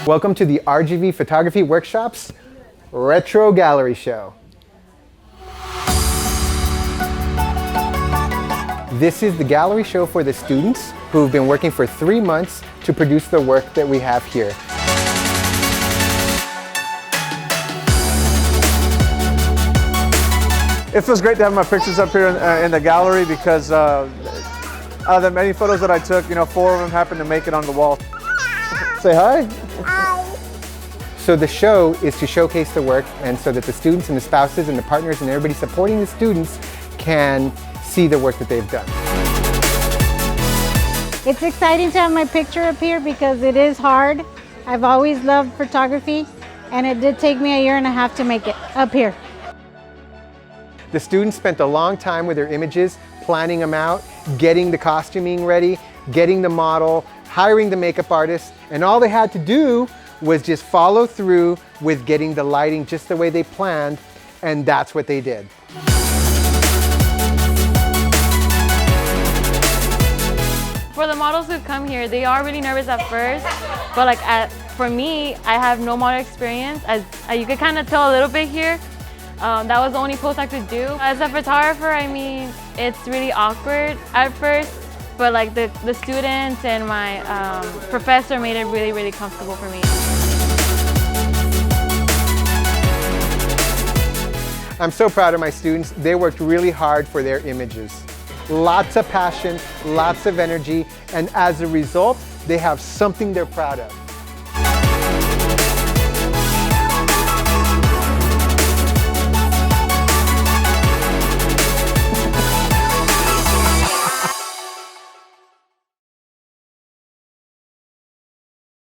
Welcome to the RGV Photography Workshops Retro Gallery Show. This is the gallery show for the students who've been working for 3 months to produce the work that we have here. It feels great to have my pictures up here in the gallery because out of the many photos that I took, 4 of them happened to make it on the wall. Say hi. Hi. So the show is to showcase the work, and so that the students and the spouses and the partners and everybody supporting the students can see the work that they've done. It's exciting to have my picture up here because it is hard. I've always loved photography, and it did take me a year and a half to make it up here. The students spent a long time with their images, planning them out, getting the costuming ready, getting the model, hiring the makeup artist, and all they had to do was just follow through with getting the lighting just the way they planned, and that's what they did. For the models who come here, they are really nervous at first, but for me, I have no model experience. As you could kind of tell a little bit here. That was the only post I could do. As a photographer, I mean, it's really awkward at first, but the students and my professor made it really, really comfortable for me. I'm so proud of my students. They worked really hard for their images. Lots of passion, lots of energy, and as a result, they have something they're proud of.